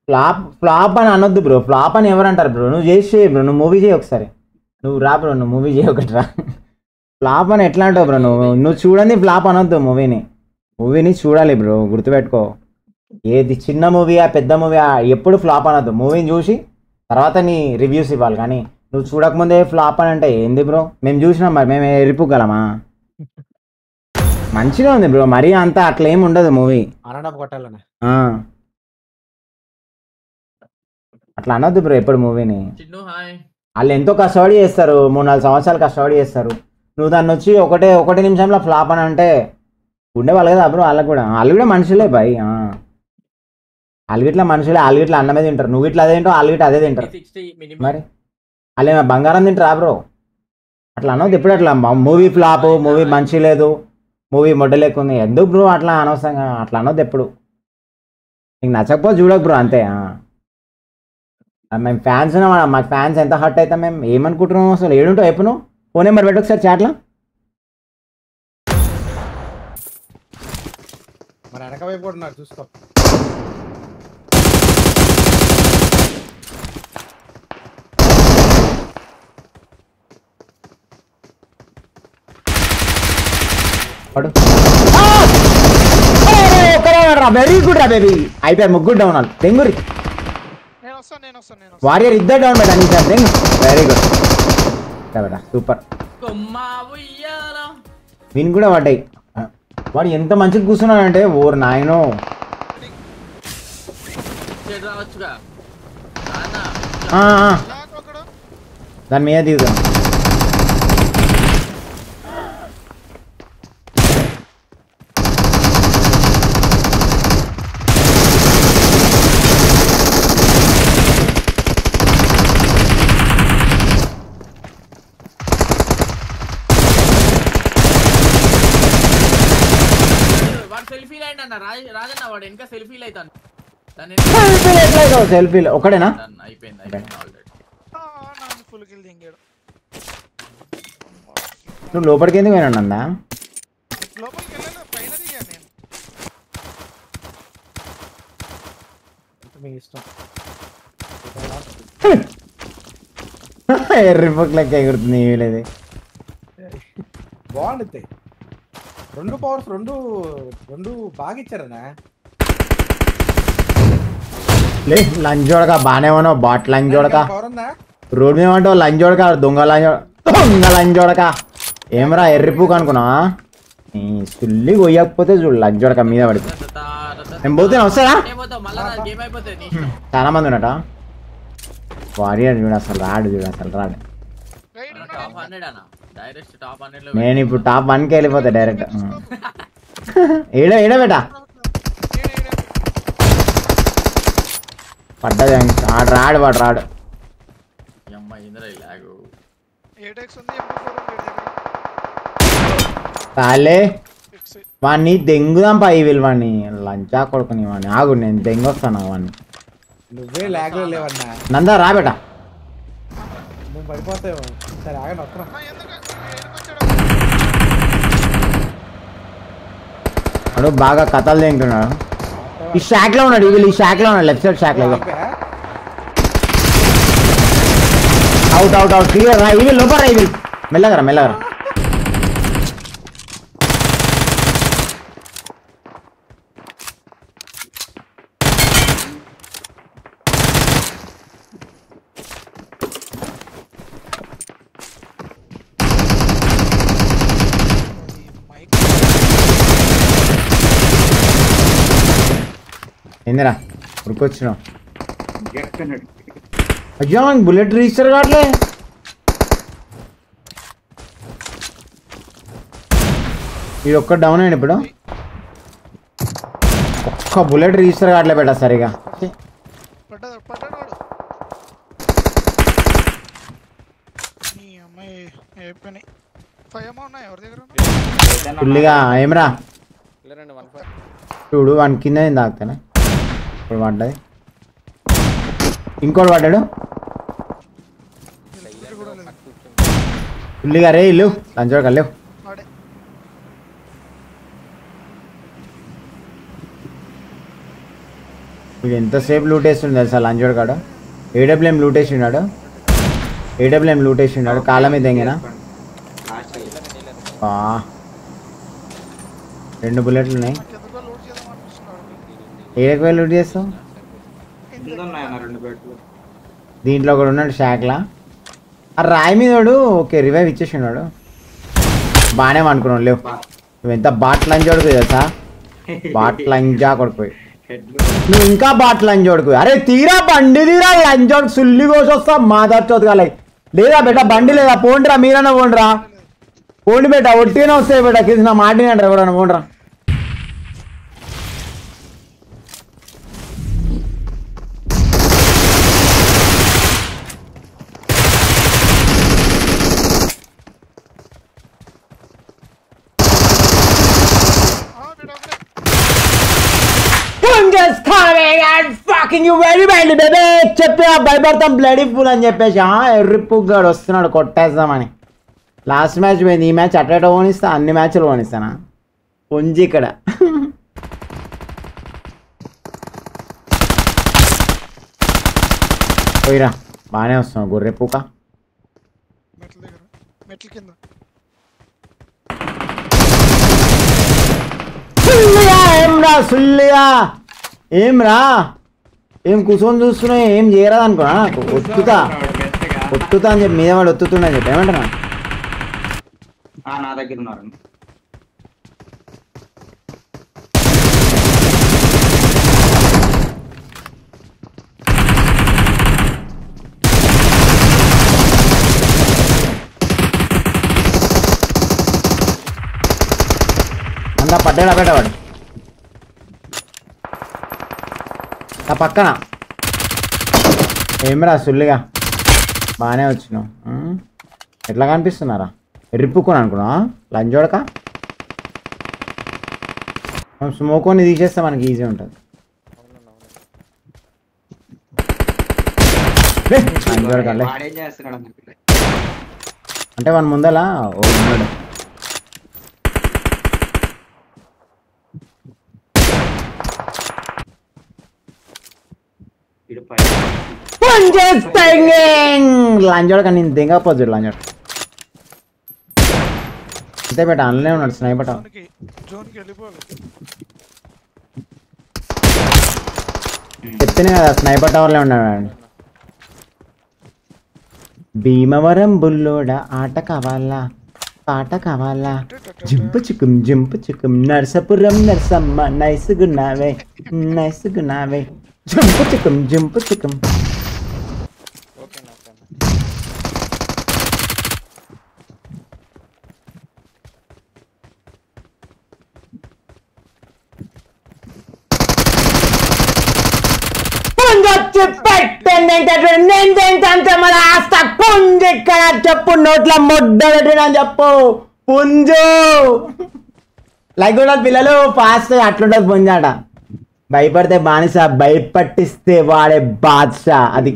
Flop flop అని అనొద్దు bro. Flop అని ఎవరు అంటారు బ్రో? నువ్వు చేసి బ్రో, నువ్వు మూవీ చేయి ఒకసారి. నువ్వు రా బ్రో, నువ్వు మూవీ చేయి ఒకటి రా. ఫ్లాప్ అని ఎట్లా అంటావు బ్రో? నువ్వు చూడండి, ఫ్లాప్ అనొద్దు. మూవీని చూడాలి బ్రో, గుర్తుపెట్టుకో. ఏది చిన్న మూవీయా పెద్ద మూవీయా ఎప్పుడు ఫ్లాప్ అనొద్దు. మూవీని చూసి తర్వాత నీ రివ్యూస్ ఇవ్వాలి. కానీ నువ్వు చూడకముందే ఫ్లాప్ అని అంటే ఏంది బ్రో? మేము చూసినాం, మరి మేము ఎరిపుగలమా? మంచిగా ఉంది బ్రో, మరీ అంత అట్లా ఏమి ఉండదు మూవీ. అట్లా అనొద్దు బ్రో ఎప్పుడు మూవీని. వాళ్ళు ఎంతో కష్టపడి చేస్తారు, 3-4 సంవత్సరాలు కష్టపడి చేస్తారు. నువ్వు దాన్ని వచ్చి ఒకటి నిమిషంలో ఫ్లాప్ అని అంటే ఉండేవాళ్ళు కదా బ్రో. వాళ్ళు కూడా మనుషులే బాయ్. వాళ్ళు ఇట్లా మనుషులే, వాళ్ళు ఇట్లా అన్నమే తింటారు. నువ్వు ఇట్లా అదే తింటావు, వాళ్ళు ఇట్లా అదే తింటారు. మరి వాళ్ళు బంగారం తింటారా బ్రో? అట్లా అనొద్దు ఎప్పుడు. అట్లా మూవీ ఫ్లాప్, మూవీ మంచి లేదు, మూవీ మొడ్డలేకుంది, ఎందుకు బ్రో అట్లా అనవసరంగా అట్లా అనొద్దు ఎప్పుడు. నీకు నచ్చకపోతే చూడకు బ్రో, అంతే. మేము ఫ్యాన్స్ మాకు ఫ్యాన్స్ ఎంత హర్ట్ అవుతాం, మేము ఏమనుకుంటున్నాం అసలు. ఏడుంటావు ఎప్పుడు నువ్వు? ఫోన్ నెంబర్ పెట్టు ఒకసారి చాట్లో. మరి వెనక వైపు కూడా నాకు చూసుకో. వెరీ గుడ్ రా బేబీ. అయిపోయారు, ముగ్గురు డౌన్ వాళ్ళు. దెంగురి వారియర్ ఇద్దరు డౌన్ బేటా. నీ సార్ దెంగు. వెరీ గుడ్ బేటా, సూపర్. విన్ కూడా పడ్డాయి. వాడు ఎంత మంచిగా కూర్చున్నాడంటే ఓర్ నాయనో. దాని మీద దిగుతాం. సెల్ఫీలు ఒకటేనా? నువ్వు లోపలికి ఎందుకు పోయినా నందా? ఎర్రిపోక్ లెక్క ఎగురుతుంది. లేదు బాగుంది. రెండు పవర్స్ రెండు బాగా ఇచ్చారనా. లే లంచ్ చూడక బాగానే ఉన్నావు. బాట్ లంచ్ చూడక రోడ్ మీద అంటావు. లంచ్ చూడక దొంగ లంచ్ చూడక ఏమరా ఎర్రిపూక అనుకున్నావా? సుల్లి కొయ్యకపోతే చూడు లంచ్ చూడక మీద పడితే. నేను పోతున్నా, వస్తారా? చాలా మంది ఉన్నట. వారియర్ చూడు అసలు రాడు, నేను ఇప్పుడు టాప్ 1కి వెళ్ళిపోతా డైరెక్ట్. ఏడ బేటా పడ్డది. రాడు చాలే. వాడిని దెంగుదాం పై వాడిని లంచా కొడుకుని వాడిని. ఆగు, నేను దెంగొస్తాను వాడిని. నువ్వే లాగ్ లో లేవన్నా. నందా రా బేటా. నువ్వు పడిపోతావు. సరే ఆగండి, వస్తున్నా. వాడు బాగా కథలు తింటున్నాడు. ఈ షాక్ లో ఉన్నాడు, వీళ్ళు ఈ షాక్ లో ఉన్నాడు, లెఫ్ట్ సైడ్ షాక్ లో. అవుట్ క్లియర్ రా. ఇవి లోపల రా, ఇవి మెల్లగరా. ఏందిరా ఉరికొచ్చినావు? అయ్యా బుల్లెట్ రిజిస్టర్ కావట్లే. ఇది ఒక్క డౌన్ అయ్యండి ఇప్పుడు. ఒక్క బుల్లెట్ రిజిస్టర్ కావట్లే బేటా సరిగా. ఫుల్గా ఏమరా చూడు. 1 కింద నేను తాగుతానే. ఇప్పుడు పడ్డది, ఇంకోటి పడ్డాడు. ఫుల్గా రే ఇల్లు లంచోడు కలేవు. వీడు ఎంతసేపు లూట్ వేస్తుండే తెలుసా లంచోడు కాడ. ఏడబ్ల్యూఎం లూట్ వేసిండాడు. కాళ్ళ మీద ఎంగినా 2 బుల్లెట్లు ఉన్నాయి. ఏడకు వెళ్ళి లూట్ చేస్తావు. దీంట్లో ఒకడు ఉన్నాడు షాక్లా. ఆ రాయి మీదోడు ఓకే రివైవ్ ఇచ్చేసినాడు. బాగానే అనుకున్నాడు. లేవు నువ్వు ఎంత బాట్లంజోడుకు తెలుసా. బాట్లంజా కొడుకుపోయి నువ్వు ఇంకా బాట్లంజోడుకు. అరే తీరా బండి తీరా లంజోడు సుల్లి కోసొస్తా మాదార్చోదు కాలే. లేదా బెట బండి లేదా పోండిరా మీరన్నా పోండిరా. పోండి బెట ఒట్టిగానే వస్తాయి బెట కింద నా మాటినంటారు ఎవరన్నా పోండిరా. చెప్పి భయపడతాం బ్లడీ ఫుల్ అని చెప్పేసి ఎర్రిప్పుగాడు వస్తున్నాడు కొట్టేద్దామని. లాస్ట్ మ్యాచ్ పోయింది. ఈ మ్యాచ్ అట్లా పోనిస్తా. అన్ని మ్యాచ్లు పోనిస్తానా పొంజి ఇక్కడ. పోయిరా బాగానే వస్తున్నావు గొర్రెప్పుక. ఏమ్రా సుల్లిగా ఏమ్రా ఏం కూర్చొని చూస్తున్నావు. ఏం చేయరాదు అనుకున్నా. ఒత్తుతా అని చెప్పి మీద వాడు ఒత్తుతున్నా చెప్పి ఏమంటున్నా. నా దగ్గర ఉన్నారు. అంతా పడ్డాడా పెట్టవాడు నా పక్కన. ఏమిరా సుల్లిగా బాగానే వచ్చినావు. ఎట్లా కనిపిస్తున్నారా ఎర్రిప్పుకొని అనుకున్నా లంజోడక. మనం స్మోకోని తీసేస్తే మనకి ఈజీ ఉంటుంది. లంజోడకలే అంటే మన ముందలా ఉన్నాడు. లంజోడక నేను దిగపోదు లంజోడ అంతే బెట. అందులోనే ఉన్నాడు స్నైపర్. చెప్తేనే కదా స్నైపర్ టవర్లో ఉన్నాడు. భీమవరం బుల్లోడ ఆట కావాలా పాట కావాలా. జింపు చిక్కుం నరసపురం నరసమ్మ నైసుగున్నావే జింపు చిక్కుం. చెప్పు నోట్ల మొడ్డ పెట్టినా చెప్పు పుంజు. లైక్ కూడా పిల్లలు ఫాస్ట్ అట్లుంటది పుంజాట. భయపడితే బానిస భయపట్టిస్తే వాడే బాద్షా. అది